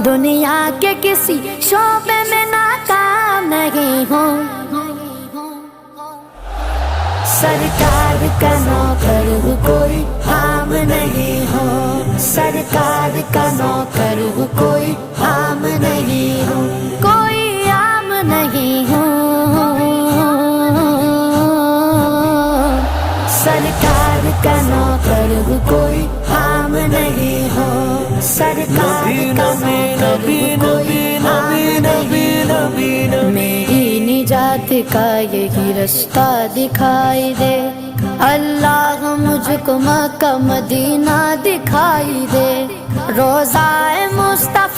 दुनिया के किसी शोबे में नाकाम नहीं हूँ, सरकार का नौकर हूँ, कोई आम नहीं हूँ। सरकार का नौकर हूँ, कोई आम नहीं हूँ, कोई आम नहीं हूँ। सरकार का नौकर हूँ, कोई आम नहीं हूँ। सरकार का नौकर हूँ, कोई आम नहीं हूँ। मेरी निजात का यही रास्ता दिखाई दे, अल्लाह मुझको मक्का मदीना दिखाई दे। रोज़ाए मुस्तफा